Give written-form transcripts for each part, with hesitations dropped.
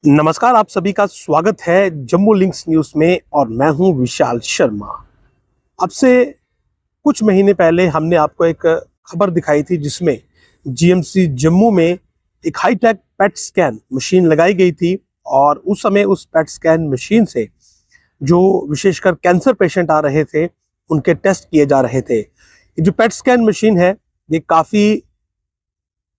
नमस्कार, आप सभी का स्वागत है जम्मू लिंक्स न्यूज़ में और मैं हूं विशाल शर्मा। अब से कुछ महीने पहले हमने आपको एक खबर दिखाई थी जिसमें जीएमसी जम्मू में एक हाईटेक पेट स्कैन मशीन लगाई गई थी और उस समय उस पेट स्कैन मशीन से जो विशेषकर कैंसर पेशेंट आ रहे थे उनके टेस्ट किए जा रहे थे। ये जो पेट स्कैन मशीन है ये काफ़ी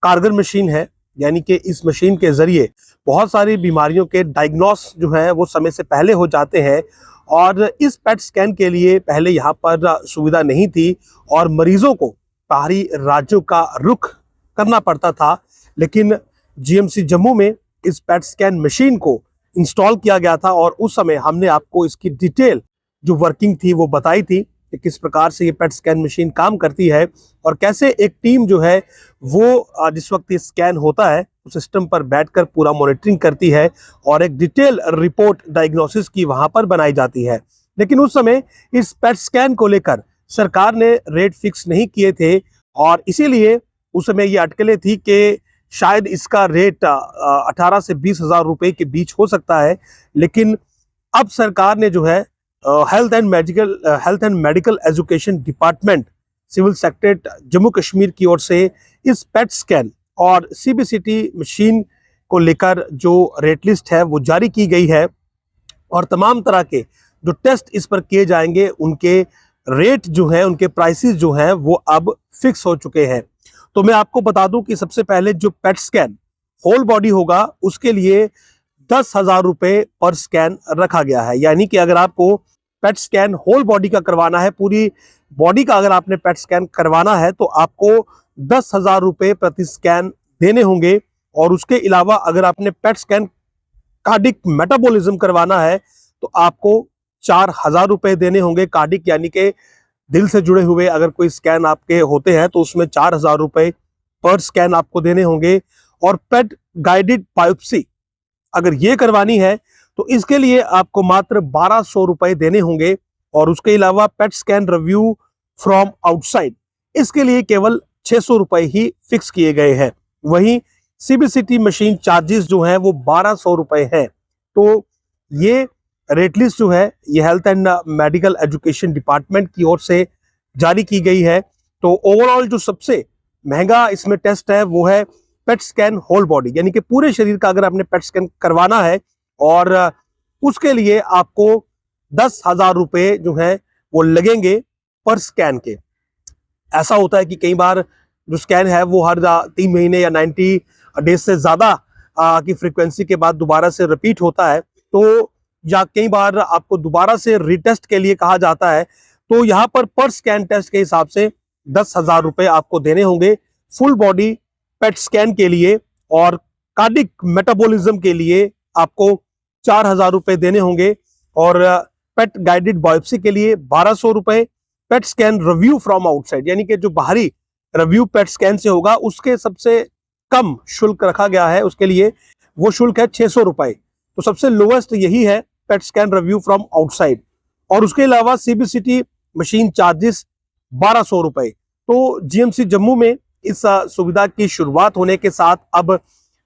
कारगर मशीन है, यानी कि इस मशीन के जरिए बहुत सारी बीमारियों के डायग्नोस जो है वो समय से पहले हो जाते हैं। और इस पेट स्कैन के लिए पहले यहाँ पर सुविधा नहीं थी और मरीजों को बाहरी राज्यों का रुख करना पड़ता था, लेकिन जीएमसी जम्मू में इस पेट स्कैन मशीन को इंस्टॉल किया गया था और उस समय हमने आपको इसकी डिटेल जो वर्किंग थी वो बताई थी कि किस प्रकार से ये पेट स्कैन मशीन काम करती है और कैसे एक टीम जो है वो जिस वक्त ये स्कैन होता है उस सिस्टम पर बैठकर पूरा मॉनिटरिंग करती है और एक डिटेल रिपोर्ट डायग्नोसिस की वहां पर बनाई जाती है। लेकिन उस समय इस पेट स्कैन को लेकर सरकार ने रेट फिक्स नहीं किए थे और इसीलिए उस समय ये अटकलें थी कि शायद इसका रेट 18 से 20 हज़ार रुपए के बीच हो सकता है। लेकिन अब सरकार ने जो है health and medical education department civil secretariat Jammu Kashmir की ओर से इस पेट स्कैन और सीबीसीटी मशीन को लेकर जो रेट लिस्ट है वो जारी की गई है और तमाम तरह के जो टेस्ट इस पर किए जाएंगे उनके रेट जो है, उनके प्राइसेस जो हैं वो अब फिक्स हो चुके हैं। तो मैं आपको बता दूं कि सबसे पहले जो पेट स्कैन होल बॉडी होगा उसके लिए 10,000 रुपए पर स्कैन रखा गया है। यानी कि अगर आपको पेट स्कैन होल बॉडी का करवाना है, पूरी बॉडी का अगर आपने पेट स्कैन करवाना है तो आपको 10,000 रुपए प्रति स्कैन देने होंगे। और उसके अलावा अगर आपने पेट स्कैन कार्डिक मेटाबॉलिज्म करवाना है तो आपको 4,000 रुपए देने होंगे। कार्डिक यानी कि दिल से जुड़े हुए अगर कोई स्कैन आपके होते हैं तो उसमें 4,000 रुपए पर स्कैन आपको देने होंगे। और पेट गाइडेड बायोप्सी अगर ये करवानी है तो इसके लिए आपको मात्र 1,200 रुपए देने होंगे। और उसके अलावा PET scan review from outside इसके लिए केवल 600 रुपए ही फिक्स किए गए हैं। वहीं सीबीसीटी मशीन चार्जेस जो हैं वो 1,200 रुपए हैं। तो ये रेट लिस्ट जो है ये health and medical education department की ओर से जारी की गई है। तो ओवरऑल जो सबसे महंगा इसमें टेस्ट है वो है पेट स्कैन होल बॉडी, यानी कि पूरे शरीर का अगर आपने पेट स्कैन करवाना है और उसके लिए आपको 10,000 रुपए जो है वो लगेंगे पर स्कैन के। ऐसा होता है कि कई बार जो स्कैन है वो हर 3 महीने या 90 डेज से ज्यादा की फ्रीक्वेंसी के बाद दोबारा से रिपीट होता है, तो या कई बार आपको दोबारा से रीटेस्ट के लिए कहा जाता है। तो यहाँ पर स्कैन टेस्ट के हिसाब से 10,000 रुपए आपको देने होंगे फुल बॉडी पेट स्कैन के लिए। और कार्डिक मेटाबॉलिज्म के लिए आपको 4,000 रुपए देने होंगे। और पेट गाइडेड बायोप्सी के लिए 1,200 रुपए। PET scan review from outside यानी कि जो बाहरी रिव्यू पेट स्कैन से होगा उसके सबसे कम शुल्क रखा गया है, उसके लिए वो शुल्क है 600 रुपए। तो सबसे लोएस्ट यही है PET scan review from outside. और उसके अलावा सीबीसीटी मशीन चार्जेस 1,200 रुपए। तो जीएमसी जम्मू में इस सुविधा की शुरुआत होने के साथ अब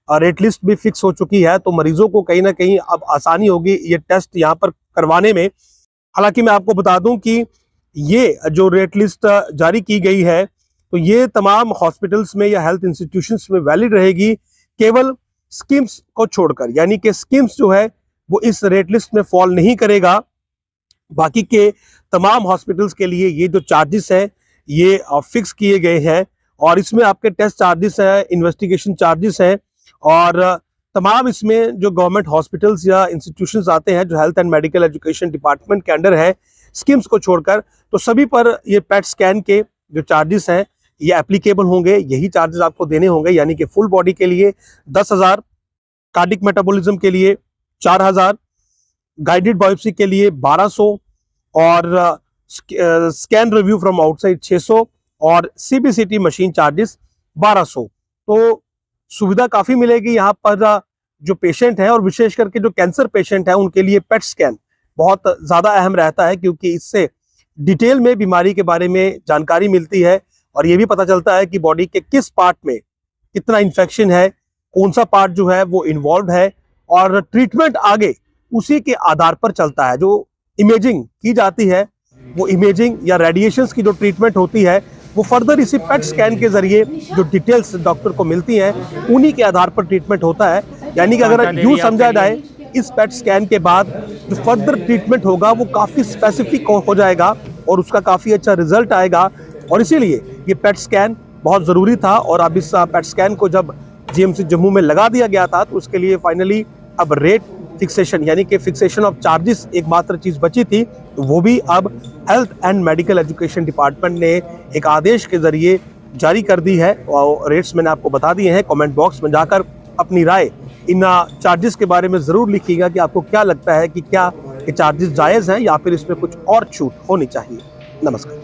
रेट लिस्ट भी फिक्स हो चुकी है, तो मरीजों को कहीं ना कहीं अब आसानी होगी ये टेस्ट यहाँ पर करवाने में। हालांकि मैं आपको बता दूं कि ये जो रेट लिस्ट जारी की गई है तो ये तमाम हॉस्पिटल्स में या हेल्थ इंस्टीट्यूशंस में वैलिड रहेगी, केवल स्कीम्स को छोड़कर। यानी कि स्कीम्स जो है वो इस रेट लिस्ट में फॉल नहीं करेगा। बाकी के तमाम हॉस्पिटल्स के लिए ये जो चार्जेस है ये फिक्स किए गए हैं और इसमें आपके टेस्ट चार्जेस है, इन्वेस्टिगेशन चार्जेस है और तमाम इसमें जो गवर्नमेंट हॉस्पिटल्स या इंस्टीट्यूशंस आते हैं जो health and medical education department के अंडर है, स्कीम्स को छोड़कर, तो सभी पर ये पेट स्कैन के जो चार्जेस हैं ये एप्लीकेबल होंगे। यही चार्जेस आपको देने होंगे, यानी कि फुल बॉडी के लिए 10,000, कार्डिक मेटाबॉलिज्म के लिए 4,000, गाइडेड बायोप्सी के लिए 1,200 और स्कैन रिव्यू फ्रॉम आउटसाइड 600 और सीबीसीटी मशीन चार्जेस 1,200। तो सुविधा काफी मिलेगी यहाँ पर जो पेशेंट है और विशेष करके जो कैंसर पेशेंट है उनके लिए पेट स्कैन बहुत ज्यादा अहम रहता है, क्योंकि इससे डिटेल में बीमारी के बारे में जानकारी मिलती है और ये भी पता चलता है कि बॉडी के किस पार्ट में कितना इन्फेक्शन है, कौन सा पार्ट जो है वो इन्वॉल्व है और ट्रीटमेंट आगे उसी के आधार पर चलता है। जो इमेजिंग की जाती है, वो इमेजिंग या रेडिएशंस की जो ट्रीटमेंट होती है, वो फर्दर इसी पेट स्कैन के जरिए जो डिटेल्स डॉक्टर को मिलती हैं, उन्हीं के आधार पर ट्रीटमेंट होता है। यानी कि अगर यूँ समझा जाए, इस पेट स्कैन के बाद जो फर्दर ट्रीटमेंट होगा वो काफ़ी स्पेसिफिक हो जाएगा और उसका काफ़ी अच्छा रिजल्ट आएगा। और इसीलिए ये पेट स्कैन बहुत ज़रूरी था। और अब इस पेट स्कैन को जब जीएमसी जम्मू में लगा दिया गया था, तो उसके लिए फाइनली अब रेट फिक्सेशन यानी कि फिक्सेशन ऑफ चार्जेस एकमात्र चीज़ बची थी, तो वो भी अब health and medical education department ने एक आदेश के जरिए जारी कर दी है। और रेट्स मैंने आपको बता दिए हैं। कमेंट बॉक्स में जाकर अपनी राय इन चार्जेस के बारे में ज़रूर लिखिएगा कि आपको क्या लगता है कि क्या ये चार्जेस जायज़ हैं या फिर इसमें कुछ और छूट होनी चाहिए। नमस्कार।